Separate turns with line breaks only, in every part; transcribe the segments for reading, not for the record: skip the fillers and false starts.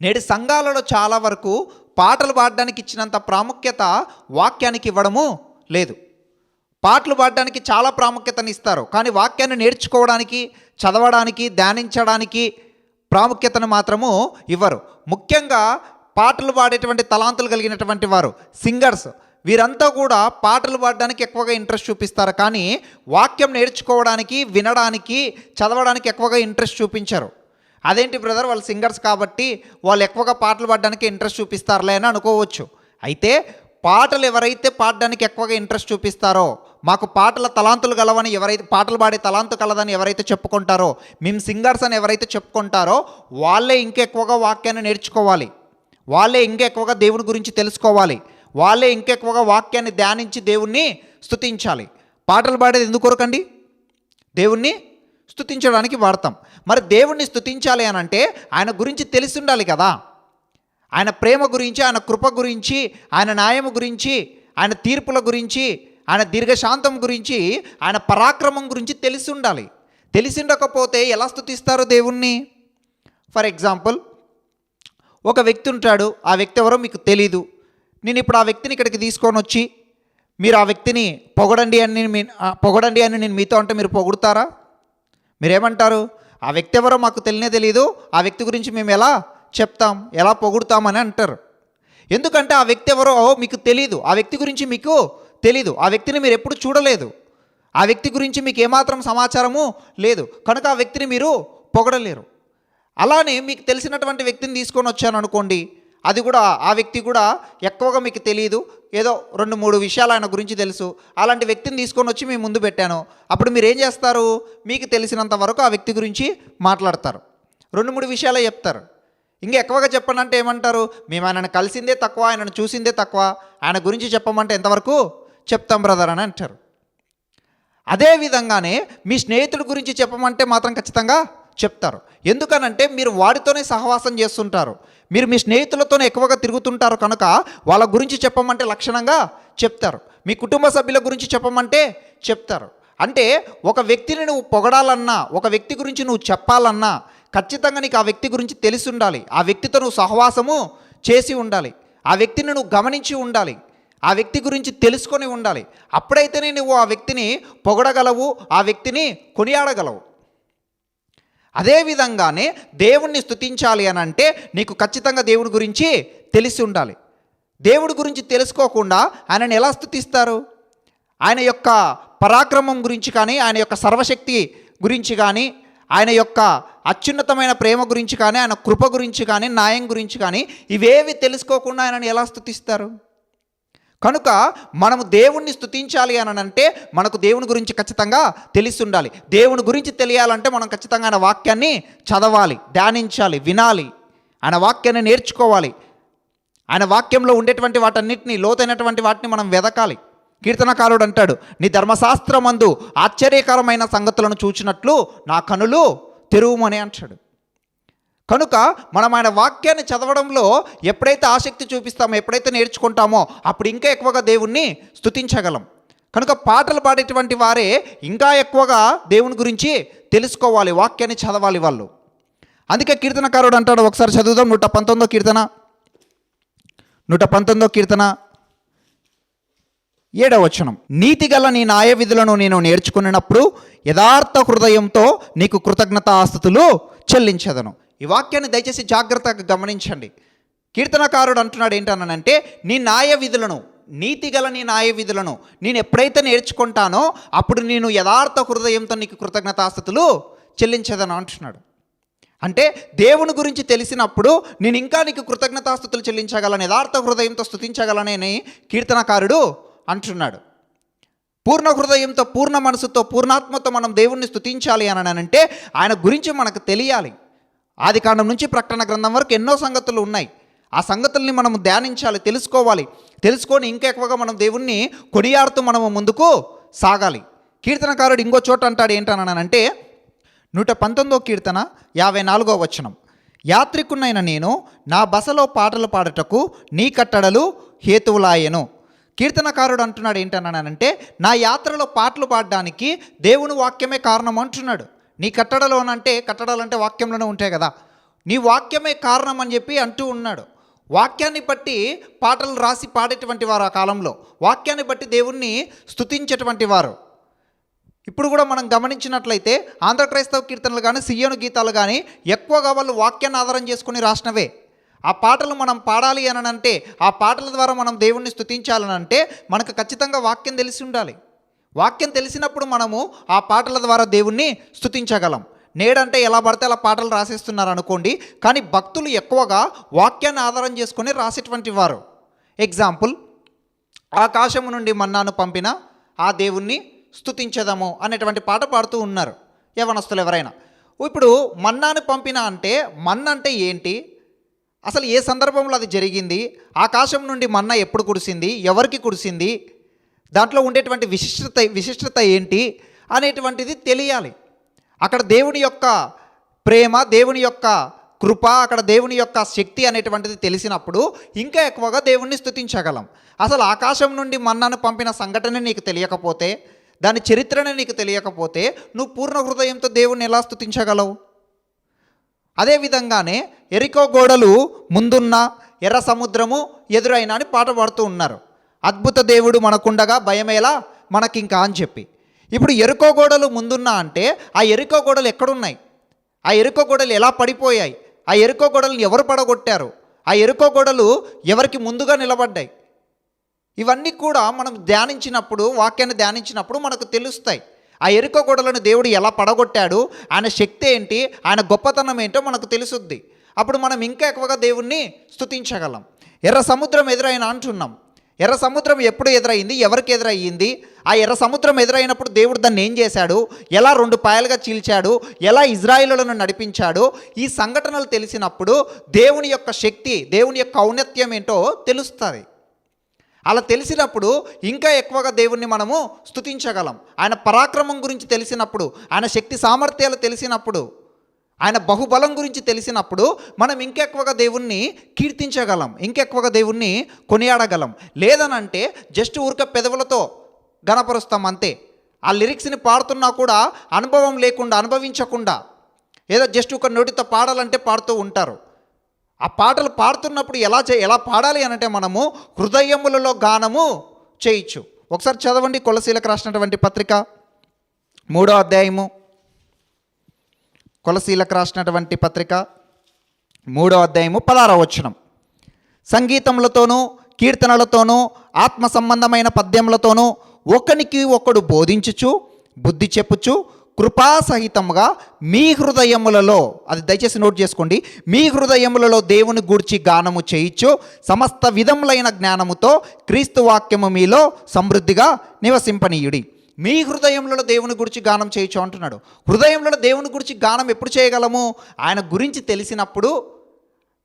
నేటి సంఘాలలో చాలా వరకు పాటలు పాడడానికి ఇచ్చినంత ప్రాముఖ్యత వాక్యానికి ఇవ్వడము లేదు. పాటలు పాడడానికి చాలా ప్రాముఖ్యతని ఇస్తారు, కానీ వాక్యాన్ని నేర్చుకోవడానికి, చదవడానికి, ధ్యానించడానికి ప్రాముఖ్యతను మాత్రము ఇవ్వరు. ముఖ్యంగా పాటలు పాడేటువంటి తలాంతులు కలిగినటువంటి వారు, సింగర్స్, వీరంతా కూడా పాటలు పాడడానికి ఎక్కువగా ఇంట్రెస్ట్ చూపిస్తారు, కానీ వాక్యం నేర్చుకోవడానికి, వినడానికి, చదవడానికి ఎక్కువగా ఇంట్రెస్ట్ చూపించరు. అదేంటి బ్రదర్, వాళ్ళు సింగర్స్ కాబట్టి వాళ్ళు ఎక్కువగా పాటలు పాడడానికి ఇంట్రెస్ట్ చూపిస్తారులే అని అనుకోవచ్చు. అయితే పాటలు ఎవరైతే పాడడానికి ఎక్కువగా ఇంట్రెస్ట్ చూపిస్తారో, మాకు పాటల తలాంతులు గలవని ఎవరైతే, పాటలు పాడే తలాంతు కలదని ఎవరైతే చెప్పుకుంటారో, మేము సింగర్స్ అని ఎవరైతే చెప్పుకుంటారో, వాళ్ళే ఇంకెక్కువగా వాక్యాన్ని నేర్చుకోవాలి, వాళ్ళే ఇంకెక్కువగా దేవుని గురించి తెలుసుకోవాలి, వాళ్ళే ఇంకెక్కువగా వాక్యాన్ని ధ్యానించి దేవుణ్ణి స్తుతించాలి. పాటలు పాడేది ఎందుకొరకండి? దేవుణ్ణి స్తుతించడానికి వాడతాం. మరి దేవుణ్ణి స్తుతించాలి అని అంటే ఆయన గురించి తెలిసి ఉండాలి కదా. ఆయన ప్రేమ గురించి, ఆయన కృప గురించి, ఆయన న్యాయము గురించి, ఆయన తీర్పుల గురించి, ఆయన దీర్ఘశాంతం గురించి, ఆయన పరాక్రమం గురించి తెలిసి ఉండాలి. తెలిసి ఉండకపోతే ఎలా స్తుతిస్తారో దేవుణ్ణి? ఫర్ ఎగ్జాంపుల్, ఒక వ్యక్తి ఉంటాడు, ఆ వ్యక్తి ఎవరో మీకు తెలీదు. నేను ఇప్పుడు ఆ వ్యక్తిని ఇక్కడికి తీసుకొని వచ్చి మీరు ఆ వ్యక్తిని పొగడండి అని నేను మీతో అంటే మీరు పొగుడుతారా? మీరేమంటారు? ఆ వ్యక్తి ఎవరో మాకు తెలియదు, ఆ వ్యక్తి గురించి మేము ఎలా చెప్తాం, ఎలా పొగుడుతామని అంటారు. ఎందుకంటే ఆ వ్యక్తి ఎవరో మీకు తెలీదు, ఆ వ్యక్తి గురించి మీకు తెలీదు, ఆ వ్యక్తిని మీరు ఎప్పుడు చూడలేదు, ఆ వ్యక్తి గురించి మీకు ఏమాత్రం సమాచారము లేదు, కనుక ఆ వ్యక్తిని మీరు పొగడలేరు. అలానే మీకు తెలిసినటువంటి వ్యక్తిని తీసుకొని వచ్చాను అనుకోండి, అది కూడా ఆ వ్యక్తి కూడా ఎక్కువగా మీకు తెలియదు, ఏదో 2-3 విషయాలు ఆయన గురించి తెలుసు, అలాంటి వ్యక్తిని తీసుకొని వచ్చి మీ ముందు పెట్టాను. అప్పుడు మీరు ఏం చేస్తారు? మీకు తెలిసినంత వరకు ఆ వ్యక్తి గురించి మాట్లాడతారు, 2-3 విషయాలే చెప్తారు. ఇంకా ఎక్కువగా చెప్పండి అంటే ఏమంటారు? మేము ఆయనను కలిసిందే తక్కువ, ఆయనను చూసిందే తక్కువ, ఆయన గురించి చెప్పమంటే ఎంతవరకు చెప్తాం బ్రదర్ అని అంటారు. అదే విధంగానే మీ స్నేహితుడి గురించి చెప్పమంటే మాత్రం ఖచ్చితంగా చెప్తారు. ఎందుకనంటే మీరు వాడితోనే సహవాసం చేస్తుంటారు, మీరు మీ స్నేహితులతోనే ఎక్కువగా తిరుగుతుంటారు, కనుక వాళ్ళ గురించి చెప్పమంటే లక్షణంగా చెప్తారు. మీ కుటుంబ సభ్యుల గురించి చెప్పమంటే చెప్తారు. అంటే ఒక వ్యక్తిని నువ్వు పొగడాలన్నా, ఒక వ్యక్తి గురించి నువ్వు చెప్పాలన్నా ఖచ్చితంగా నీకు ఆ వ్యక్తి గురించి తెలిసి ఉండాలి, ఆ వ్యక్తితో నువ్వు సహవాసము చేసి ఉండాలి, ఆ వ్యక్తిని నువ్వు గమనించి ఉండాలి, ఆ వ్యక్తి గురించి తెలుసుకొని ఉండాలి. అప్పుడైతేనే నువ్వు ఆ వ్యక్తిని పొగడగలవు, ఆ వ్యక్తిని కొనియాడగలవు. అదేవిధంగానే దేవుణ్ణి స్తుతించాలి అని అంటే నీకు ఖచ్చితంగా దేవుడి గురించి తెలిసి ఉండాలి. దేవుడి గురించి తెలుసుకోకుండా ఆయనను ఎలా స్తుతిస్తారు? ఆయన యొక్క పరాక్రమం గురించి కానీ, ఆయన యొక్క సర్వశక్తి గురించి కానీ, ఆయన యొక్క అత్యున్నతమైన ప్రేమ గురించి కానీ, ఆయన కృప గురించి కానీ, న్యాయం గురించి కానీ ఇవేవి తెలుసుకోకుండా ఆయనను ఎలా స్తుతిస్తారు? కనుక మనము దేవుణ్ణి స్తుతించాలి అని అంటే మనకు దేవుని గురించి ఖచ్చితంగా తెలిసి ఉండాలి. దేవుని గురించి తెలియాలంటే మనం ఖచ్చితంగా ఆయన వాక్యాన్ని చదవాలి, ధ్యానించాలి, వినాలి, ఆయన వాక్యాన్ని నేర్చుకోవాలి. ఆయన వాక్యంలో ఉండేటువంటి వాటన్నిటిని, లోతైనటువంటి వాటిని మనం వెదకాలి. కీర్తనకారుడు అంటాడు, నీ ధర్మశాస్త్రమందు ఆశ్చర్యకరమైన సంగతులను చూచినట్లు నా కనులు తెరువుమని అంటాడు. కనుక మనం ఆయన వాక్యాన్ని చదవడంలో ఎప్పుడైతే ఆసక్తి చూపిస్తామో, ఎప్పుడైతే నేర్చుకుంటామో అప్పుడు ఇంకా ఎక్కువగా దేవుణ్ణి స్తుతించగలం. కనుక పాటలు పాడేటువంటి వారే ఇంకా ఎక్కువగా దేవుని గురించి తెలుసుకోవాలి, వాక్యాన్ని చదవాలి వాళ్ళు. అందుకే కీర్తనకారుడు అంటాడు, ఒకసారి చదువుదాం, 119వ కీర్తన 7వ వచనం. నీతిగల నీ న్యాయ విధులను నేను నేర్చుకున్నప్పుడు యథార్థ హృదయంతో నీకు కృతజ్ఞతాస్తుతులు చెల్లించదను. ఈ వాక్యాన్ని దయచేసి జాగ్రత్తగా గమనించండి. కీర్తనకారుడు అంటున్నాడు ఏంటనంటే, నీ న్యాయ విధులను, నీతిగల నీ న్యాయ విధులను నేను ఎప్పుడైతే నేర్చుకుంటానో అప్పుడు నేను యథార్థ హృదయంతో నీకు కృతజ్ఞతాస్తుతులు చెల్లించదను అంటున్నాడు. అంటే దేవుని గురించి తెలిసినప్పుడు నేను ఇంకా నీకు కృతజ్ఞతాస్తుతులు చెల్లించగలను, యథార్థ హృదయంతో స్తుతించగలనని కీర్తనకారుడు అంటున్నాడు. పూర్ణ హృదయంతో, పూర్ణ మనసుతో, పూర్ణాత్మతో మనం దేవుణ్ణి స్తుతించాలి అని అంటే ఆయన గురించి మనకు తెలియాలి. ఆదికాండం నుంచి ప్రకటన గ్రంథం వరకు ఎన్నో సంగతులు ఉన్నాయి. ఆ సంగతుల్ని మనం ధ్యానించాలి, తెలుసుకోవాలి. తెలుసుకొని ఇంకా ఎక్కువగా మనం దేవుణ్ణి కొనియాడుతూ మనము ముందుకు సాగాలి. కీర్తనకారుడు ఇంకో చోట అంటాడు ఏంటనంటే, 119వ కీర్తన 54వ వచనం. యాత్రికునైన నేను నా బసలో పాటలు పాడుటకు నీ కట్టడలు హేతువులాయెను. కీర్తనకారుడు అంటున్నాడు ఏంటనంటే, నా యాత్రలో పాటలు పాడడానికి దేవుని వాక్యమే కారణం అంటున్నాడు. నీ కట్టడలోనంటే, కట్టడాలంటే వాక్యంలోనే ఉంటాయి కదా. నీ వాక్యమే కారణం అని చెప్పి అంటూ ఉన్నాడు. వాక్యాన్ని బట్టి పాటలు రాసి పాడేటువంటి వారు ఆ కాలంలో, వాక్యాన్ని బట్టి దేవుణ్ణి స్తుతించేటువంటి వారు. ఇప్పుడు కూడా మనం గమనించినట్లయితే ఆంధ్ర క్రైస్తవ కీర్తనలు కానీ సియోను గీతాలు కానీ ఎక్కువగా వాళ్ళు వాక్యాన్ని ఆధారం చేసుకుని రాసినవే. ఆ పాటలు మనం పాడాలి అని అంటే, ఆ పాటల ద్వారా మనం దేవుణ్ణి స్తుతించాలని అంటే మనకు ఖచ్చితంగా వాక్యం తెలిసి ఉండాలి. వాక్యం తెలిసినప్పుడు మనము ఆ పాటల ద్వారా దేవుణ్ణి స్తుతించగలం. నేడంటే ఎలా పడితే అలా పాటలు రాసేస్తున్నారు అనుకోండి, కానీ భక్తులు ఎక్కువగా వాక్యాన్ని ఆధారం చేసుకొని రాసేటువంటి వారు. ఎగ్జాంపుల్, ఆకాశము నుండి మన్నాను పంపిన ఆ దేవుణ్ణి స్తుతించదము అనేటువంటి పాట పాడుతూ ఉన్నారు యవనస్తులు ఎవరైనా. ఇప్పుడు మన్నాను పంపిన అంటే మన్న అంటే ఏంటి, అసలు ఏ సందర్భంలో అది జరిగింది, ఆకాశం నుండి మన్నా ఎప్పుడు కురిసింది, ఎవరికి కురిసింది, దాంట్లో ఉండేటువంటి విశిష్టత ఏంటి అనేటువంటిది తెలియాలి. అక్కడ దేవుని యొక్క ప్రేమ, దేవుని యొక్క కృప, అక్కడ దేవుని యొక్క శక్తి అనేటువంటిది తెలిసినప్పుడు ఇంకా ఎక్కువగా దేవుణ్ణి స్తుతించగలం. అసలు ఆకాశం నుండి మన్నాను పంపిన సంఘటన నీకు తెలియకపోతే, దాని చరిత్రను నీకు తెలియకపోతే నువ్వు పూర్ణ హృదయంతో దేవుణ్ణి ఎలా స్తుతించగలవు? అదేవిధంగానే ఎరికో గోడలు ముందున్న ఎర్ర సముద్రము ఎదురైనా అని పాట పాడుతూ ఉన్నారు. అద్భుత దేవుడు మనకుండగా భయమేలా మనకింకా అని చెప్పి. ఇప్పుడు ఎరుకో గోడలు ముందున్నా అంటే ఆ ఎరుకో గోడలు ఎక్కడున్నాయి, ఆ ఎరుకో గోడలు ఎలా పడిపోయాయి, ఆ ఎరుకో గోడలను ఎవరు పడగొట్టారు, ఆ ఎరుకో గోడలు ఎవరికి ముందుగా నిలబడ్డాయి, ఇవన్నీ కూడా మనం ధ్యానించినప్పుడు, వాక్యాన్ని ధ్యానించినప్పుడు మనకు తెలుస్తాయి. ఆ ఎరుకో గోడలను దేవుడు ఎలా పడగొట్టాడు, ఆయన శక్తి ఏంటి, ఆయన గొప్పతనం ఏంటో మనకు తెలుసుద్ది. అప్పుడు మనం ఇంకా ఎక్కువగా దేవుణ్ణి స్తుతించగలం. ఎర్ర సముద్రం ఎదురైన అంటున్నాం. ఎర్ర సముద్రం ఎప్పుడు ఎదురైంది, ఎవరికి ఎదురయ్యింది, ఆ ఎర్ర సముద్రం ఎదురైనప్పుడు దేవుడు దాన్ని ఏం చేశాడు, ఎలా 2 పాయలుగా చీల్చాడు, ఎలా ఇజ్రాయేలులను నడిపించాడు, ఈ సంఘటనలు తెలిసినప్పుడు దేవుని యొక్క శక్తి, దేవుని యొక్క ఔన్నత్యం ఏంటో తెలుస్తుంది. అలా తెలిసినప్పుడు ఇంకా ఎక్కువగా దేవుణ్ణి మనము స్తుతించగలం. ఆయన పరాక్రమం గురించి తెలిసినప్పుడు, ఆయన శక్తి సామర్థ్యాలు తెలిసినప్పుడు, ఆయన బహుబలం గురించి తెలిసినప్పుడు మనం ఇంకెక్కువగా దేవుణ్ణి కీర్తించగలం, ఇంకెక్కువగా దేవుణ్ణి కొనియాడగలం. లేదనంటే జస్ట్ ఊరిక పెదవులతో గణపరుస్తాం అంతే. ఆ లిరిక్స్ని పాడుతున్నా కూడా అనుభవం లేకుండా, అనుభవించకుండా, ఏదో జస్ట్ ఒక నోటితో పాడాలంటే పాడుతూ ఉంటారు. ఆ పాటలు పాడుతున్నప్పుడు ఎలా పాడాలి అనంటే మనము హృదయములలో గానము చేయొచ్చు. ఒకసారి చదవండి కొలసీలకు రాసినటువంటి పత్రిక 3వ అధ్యాయము, కొలసీలకు రాసినటువంటి పత్రిక 3వ అధ్యాయము 16వ వచనం. సంగీతములతోనూ కీర్తనలతోనూ ఆత్మ సంబంధమైన పద్యములతోనూ ఒకనికి ఒకడు బోధించుచు బుద్ధి చెప్పుచు కృపాసహితముగా మీ హృదయములలో, అది దయచేసి నోట్ చేసుకోండి, మీ హృదయములలో దేవుని గూర్చి గానము చేయించు సమస్త విధములైన జ్ఞానముతో క్రీస్తు వాక్యము మీలో సమృద్ధిగా నివసింపనీయుడి. మీ హృదయంలో దేవుని గురించి గానం చేయొచ్చు అంటున్నాడు. హృదయంలో దేవుని గురించి గానం ఎప్పుడు చేయగలము? ఆయన గురించి తెలిసినప్పుడు.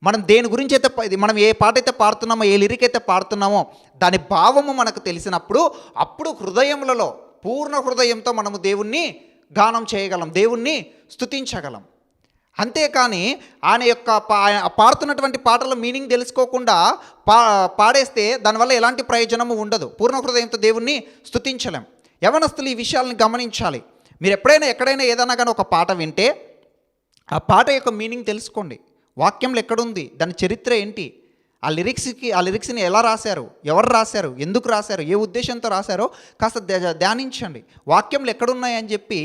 మనం దేని గురించి అయితే, మనం ఏ పాట అయితే పాడుతున్నామో, ఏ లిరిక్ అయితే పాడుతున్నామో దాని భావము మనకు తెలిసినప్పుడు, అప్పుడు హృదయములలో పూర్ణ హృదయంతో మనము దేవుణ్ణి గానం చేయగలం, దేవుణ్ణి స్తుతించగలం. అంతేకాని ఆయన యొక్క పాడుతున్నటువంటి పాటల మీనింగ్ తెలుసుకోకుండా పాడేస్తే దానివల్ల ఎలాంటి ప్రయోజనము ఉండదు. పూర్ణ హృదయంతో దేవుణ్ణి స్తుతించలేం. యవనస్తులు ఈ విషయాలను గమనించాలి. మీరు ఎక్కడైనా ఏదైనా కానీ ఒక పాట వింటే ఆ పాట యొక్క మీనింగ్ తెలుసుకోండి. వాక్యంలో ఎక్కడుంది, దాని చరిత్ర ఏంటి, ఆ లిరిక్స్ని ఎలా రాశారు, ఎవరు రాశారు, ఎందుకు రాశారు, ఏ ఉద్దేశంతో రాశారో కాస్త ధ్యానించండి. వాక్యంలో ఎక్కడున్నాయని చెప్పి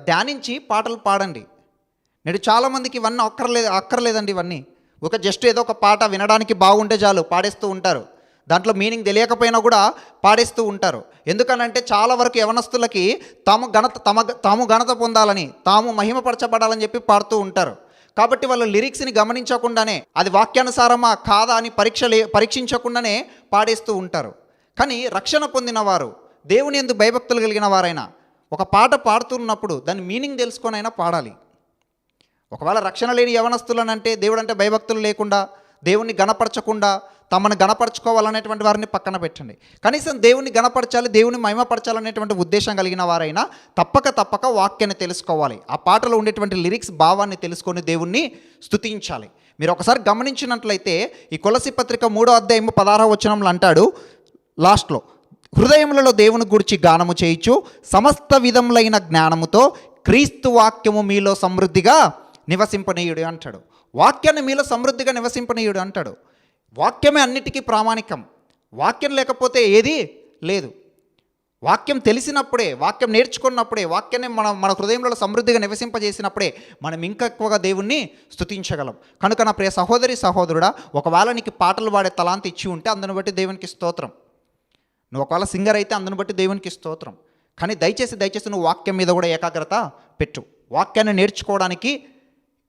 ధ్యానించి పాటలు పాడండి. నేడు చాలామందికి ఇవన్నీ అక్కర్లేదండి. ఇవన్నీ ఒక జస్ట్ ఏదో ఒక పాట వినడానికి బాగుంటే చాలు పాడేస్తూ ఉంటారు. దాంట్లో మీనింగ్ తెలియకపోయినా కూడా పాడేస్తూ ఉంటారు. ఎందుకనంటే చాలా వరకు యవనస్తులకి తాము ఘనత పొందాలని, తాము మహిమపరచబడాలని చెప్పి పాడుతూ ఉంటారు. కాబట్టి వాళ్ళు లిరిక్స్ని గమనించకుండానే అది వాక్యానుసారమా కాదా అని పరీక్షించకుండానే పాడేస్తూ ఉంటారు. కానీ రక్షణ పొందిన వారు, దేవుని యందు భయభక్తులు కలిగిన వారైనా ఒక పాట పాడుతున్నప్పుడు దాని మీనింగ్ తెలుసుకొనైనా పాడాలి. ఒకవేళ రక్షణ లేని యవనస్తులనంటే, దేవుడు అంటే భయభక్తులు లేకుండా, దేవుణ్ణి గణపరచకుండా తమను గణపరచుకోవాలనేటువంటి వారిని పక్కన పెట్టండి. కనీసం దేవుణ్ణి గణపరచాలి, దేవుని మహిమపరచాలనేటువంటి ఉద్దేశం కలిగిన వారైనా తప్పక వాక్యాన్ని తెలుసుకోవాలి. ఆ పాటలో ఉండేటువంటి లిరిక్స్ భావాన్ని తెలుసుకొని దేవుణ్ణి స్తుతించాలి. మీరు ఒకసారి గమనించినట్లయితే ఈ కొలసీ పత్రిక 3వ అధ్యాయము 16వ వచనంలో అంటాడు లాస్ట్లో, హృదయములలో దేవుని గురించి గానము చేయించు సమస్త విధములైన జ్ఞానముతో క్రీస్తు వాక్యము మీలో సమృద్ధిగా నివసింపనీయుడు అంటాడు. వాక్యాన్ని మీలో సమృద్ధిగా నివసింపనీయుడు అంటాడు. వాక్యమే అన్నిటికీ ప్రామాణికం. వాక్యం లేకపోతే ఏదీ లేదు. వాక్యం తెలిసినప్పుడే, వాక్యం నేర్చుకున్నప్పుడే, వాక్యాన్ని మన హృదయంలో సమృద్ధిగా నివసింపజేసినప్పుడే మనం ఇంకా ఎక్కువగా దేవుణ్ణి స్తుతించగలం. కనుక నా ప్రియ సహోదరి సహోదరుడా, ఒకవేళ నీకు పాటలు పాడే తలాంతి ఇచ్చి ఉంటే అందుని బట్టి దేవునికి స్తోత్రం. నువ్వు ఒకవేళ సింగర్ అయితే అందుని బట్టి దేవునికి స్తోత్రం. కానీ దయచేసి నువ్వు వాక్యం మీద కూడా ఏకాగ్రత పెట్టు. వాక్యాన్ని నేర్చుకోవడానికి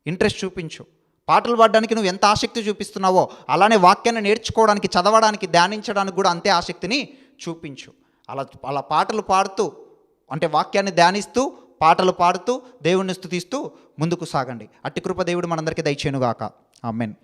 ఇంట్రెస్ట్ చూపించు. పాటలు పాడడానికి నువ్వు ఎంత ఆసక్తి చూపిస్తున్నావో అలానే వాక్యాన్ని నేర్చుకోవడానికి, చదవడానికి, ధ్యానించడానికి కూడా అంతే ఆసక్తిని చూపించు. అలా పాటలు పాడుతూ, అంటే వాక్యాన్ని ధ్యానిస్తూ, పాటలు పాడుతూ, దేవుణ్ణి స్తుతిస్తూ ముందుకు సాగండి. అట్టి కృప దేవుడు మనందరికీ దయచేయునుగాక. ఆమేన్.